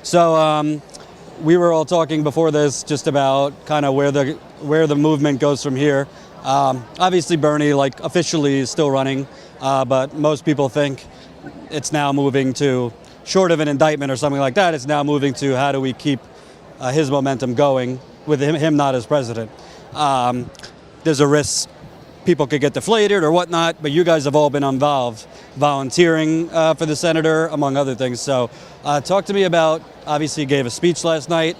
So we were all talking before this just about kind of where the movement goes from here. Obviously, Bernie, like, officially is still running, but most people think it's now moving to, short of an indictment or something like that, it's now moving to how do we keep his momentum going with him not as president. There's a risk people could get deflated or whatnot, but you guys have all been involved, volunteering for the senator, among other things. So talk to me about, obviously you gave a speech last night.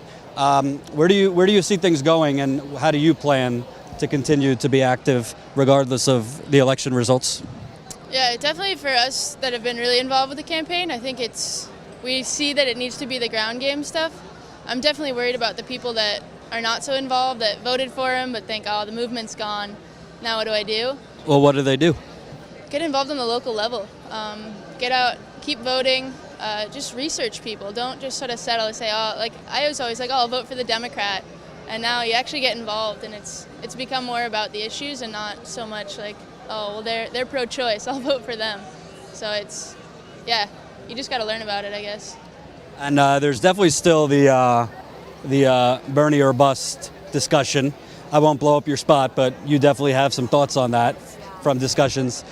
Where do you see things going, and how do you plan to continue to be active regardless of the election results? Yeah, definitely for us that have been really involved with the campaign, I think we see that it needs to be the ground game stuff. I'm definitely worried about the people that are not so involved, that voted for him but think, oh, the movement's gone, now what do I do? Well, what do they do? Get involved on the local level. Get out, keep voting, just research people. Don't just sort of settle and say, oh, like I was always like, oh, I'll vote for the Democrat. And now you actually get involved, and it's become more about the issues and not so much like, oh, well, they're pro-choice, I'll vote for them. So you just got to learn about it, I guess. And there's definitely still the Bernie or bust discussion. I won't blow up your spot, but you definitely have some thoughts on that from discussions.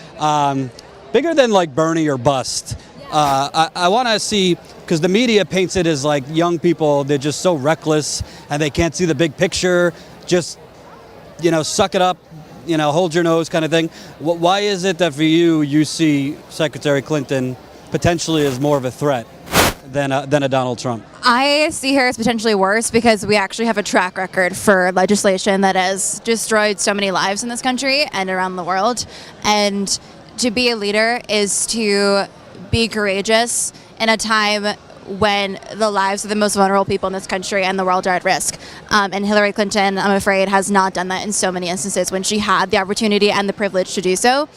Bigger than like Bernie or bust, I want to see, because the media paints it as like young people, they're just so reckless and they can't see the big picture, just, suck it up, hold your nose kind of thing. Why is it that for you see Secretary Clinton potentially as more of a threat than a Donald Trump? I see her as potentially worse because we actually have a track record for legislation that has destroyed so many lives in this country and around the world. And to be a leader is to be courageous in a time when the lives of the most vulnerable people in this country and the world are at risk. And Hillary Clinton, I'm afraid, has not done that in so many instances when she had the opportunity and the privilege to do so.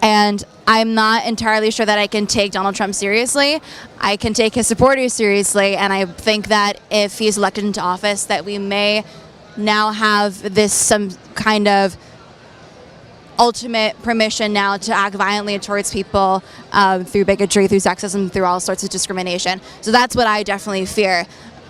And I'm not entirely sure that I can take Donald Trump seriously. I can take his supporters seriously, and I think that if he's elected into office, that we may now have some kind of ultimate permission now to act violently towards people through bigotry, through sexism, through all sorts of discrimination. So that's what I definitely fear.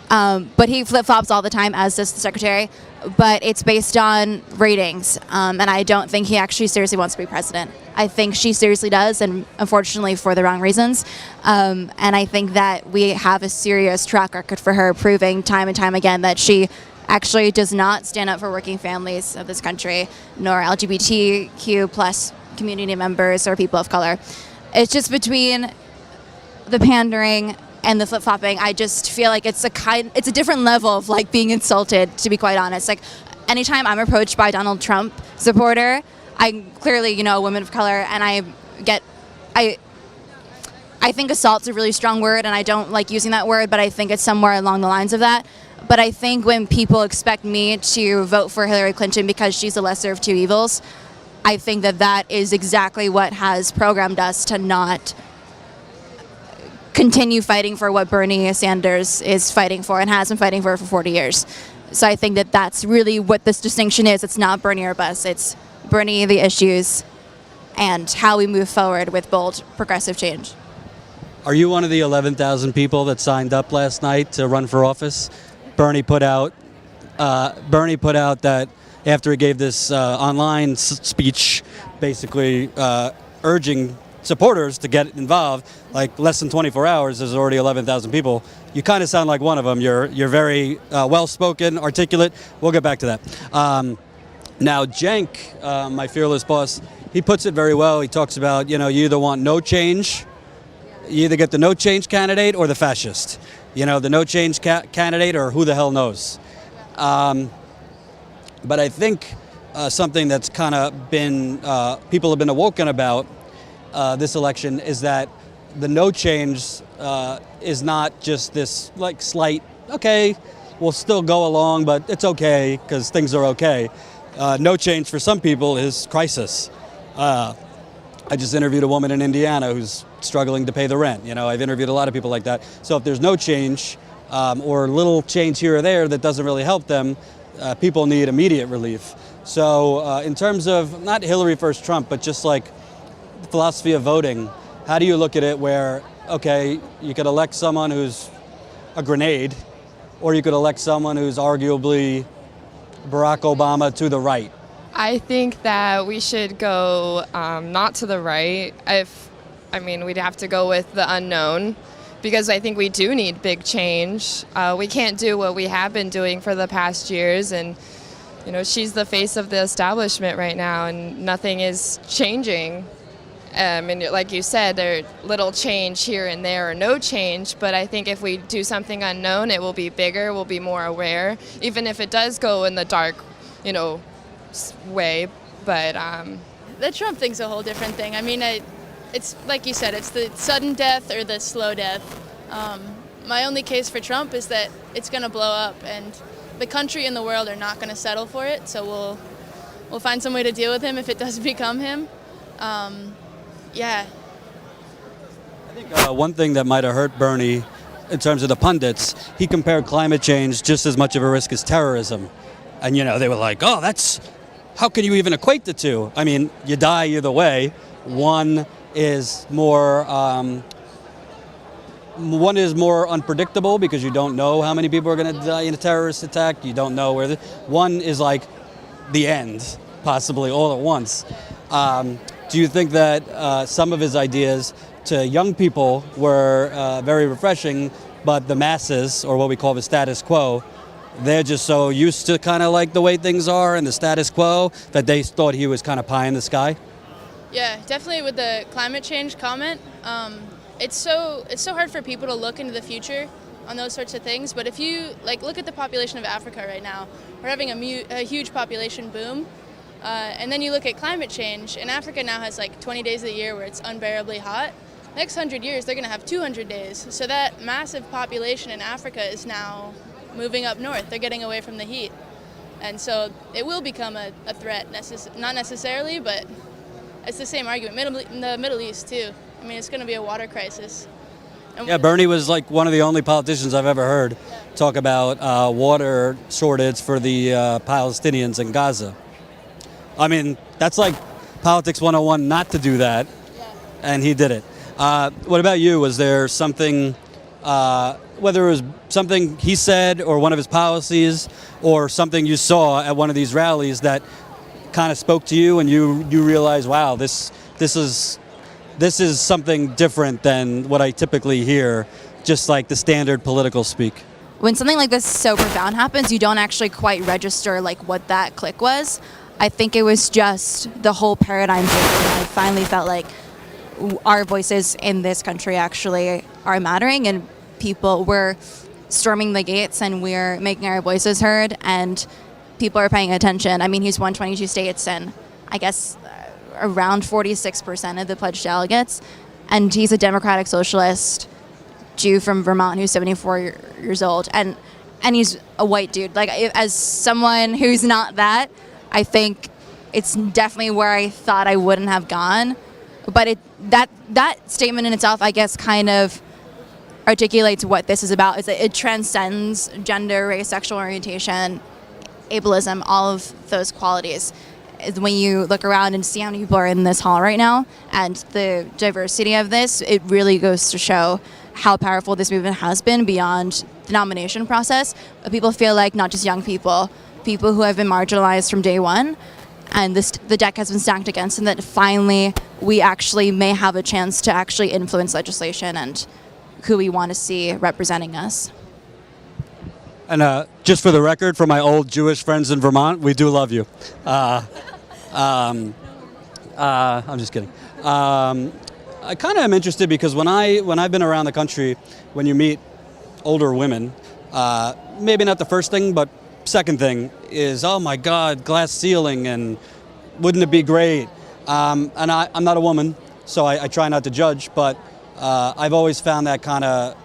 But he flip-flops all the time, as does the secretary. But it's based on ratings, and I don't think he actually seriously wants to be president. I think she seriously does, and unfortunately for the wrong reasons. And I think that we have a serious track record for her proving time and time again that she actually does not stand up for working families of this country, nor LGBTQ plus community members or people of color. It's just between the pandering and the flip-flopping, I just feel like it's a different level of like being insulted, to be quite honest. Like anytime I'm approached by a Donald Trump supporter, I'm clearly, a woman of color, and I think assault's a really strong word, and I don't like using that word, but I think it's somewhere along the lines of that. But I think when people expect me to vote for Hillary Clinton because she's the lesser of two evils, I think that is exactly what has programmed us to not continue fighting for what Bernie Sanders is fighting for and has been fighting for 40 years. So I think that that's really what this distinction is. It's not Bernie or bust. It's Bernie, the issues, and how we move forward with bold, progressive change. Are you one of the 11,000 people that signed up last night to run for office? Bernie put out that after he gave this online speech, basically urging supporters to get involved, like less than 24 hours, there's already 11,000 people. You kind of sound like one of them. You're very well-spoken, articulate. We'll get back to that. Now, Cenk, my fearless boss, he puts it very well. He talks about, you either want no change, you either get the no change candidate or the fascist. The no change candidate or who the hell knows. But I think something that's kind of been, people have been awoken about this election is that the no change is not just this like slight, okay, we'll still go along, but it's okay because things are okay. No change for some people is crisis. I just interviewed a woman in Indiana who's struggling to pay the rent. I've interviewed a lot of people like that. So if there's no change or little change here or there that doesn't really help them, people need immediate relief. So in terms of not Hillary versus Trump, but just like the philosophy of voting, how do you look at it where, okay, you could elect someone who's a grenade, or you could elect someone who's arguably Barack Obama to the right? I think that we should go not to the right. We'd have to go with the unknown, because I think we do need big change. We can't do what we have been doing for the past years, and she's the face of the establishment right now, and nothing is changing. And like you said, there's little change here and there, or no change. But I think if we do something unknown, it will be bigger. We'll be more aware, even if it does go in the dark, way. But The Trump thing's a whole different thing. It's like you said, it's the sudden death or the slow death. My only case for Trump is that it's going to blow up, and the country and the world are not going to settle for it. So we'll find some way to deal with him if it does become him. Yeah. I think one thing that might have hurt Bernie in terms of the pundits, he compared climate change just as much of a risk as terrorism. And, they were like, oh, how can you even equate the two? I mean, you die either way. One is more unpredictable because you don't know how many people are going to die in a terrorist attack. You don't know where. One is like the end, possibly all at once. Do you think that some of his ideas to young people were very refreshing, but the masses, or what we call the status quo, they're just so used to kind of like the way things are and the status quo that they thought he was kind of pie in the sky? Yeah, definitely with the climate change comment. It's so hard for people to look into the future on those sorts of things. But if you look at the population of Africa right now, we're having a huge population boom. And then you look at climate change, and Africa now has 20 days of the year where it's unbearably hot. Next 100 years, they're going to have 200 days. So that massive population in Africa is now moving up north. They're getting away from the heat. And so it will become a threat, not necessarily, but it's the same argument. In the Middle East, too. It's going to be a water crisis. And yeah, Bernie was one of the only politicians I've ever heard talk about water shortage for the Palestinians in Gaza. That's like politics 101 not to do that, and he did it. What about you? Was there something, whether it was something he said or one of his policies or something you saw at one of these rallies that kind of spoke to you and you realized, wow, this is something different than what I typically hear, just like the standard political speak? When something like this so profound happens, you don't actually quite register what that click was. I think it was just the whole paradigm shift. I finally felt like our voices in this country actually are mattering, and people were storming the gates and we're making our voices heard, and people are paying attention. He's won 22 states and I guess around 46% of the pledged delegates, and he's a democratic socialist Jew from Vermont who's 74 years old, and he's a white dude. As someone who's not that, I think it's definitely where I thought I wouldn't have gone. But that statement in itself, I guess, kind of articulates what this is about. Is that it transcends gender, race, sexual orientation, ableism, all of those qualities. When you look around and see how many people are in this hall right now and the diversity of this, it really goes to show how powerful this movement has been beyond the nomination process. But people feel like not just young people who have been marginalized from day one, and the deck has been stacked against them, that finally we actually may have a chance to actually influence legislation and who we want to see representing us. And just for the record, for my old Jewish friends in Vermont, we do love you. I'm just kidding. I kind of am interested because when I've been around the country, when you meet older women, maybe not the first thing, but second thing is, oh my God, glass ceiling, and wouldn't it be great? And I'm not a woman, so I try not to judge, but I've always found that kind of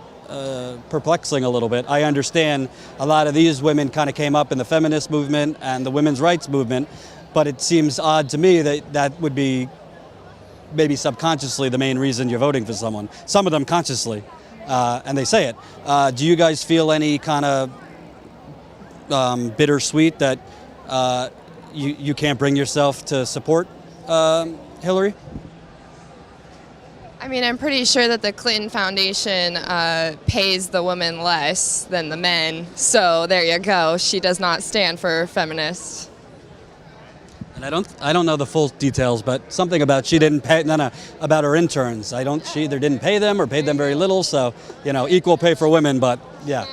perplexing a little bit. I understand a lot of these women kind of came up in the feminist movement and the women's rights movement, but it seems odd to me that would be maybe subconsciously the main reason you're voting for someone. Some of them consciously, and they say it. Do you guys feel any kind of bittersweet that you can't bring yourself to support Hillary? I mean, I'm pretty sure that the Clinton Foundation pays the women less than the men. So there you go. She does not stand for feminists. And I don't know the full details, but something about she didn't pay, no, about her interns. She either didn't pay them or paid them very little. So, equal pay for women, but yeah.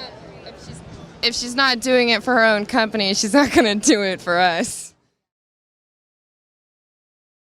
If she's not doing it for her own company, she's not going to do it for us.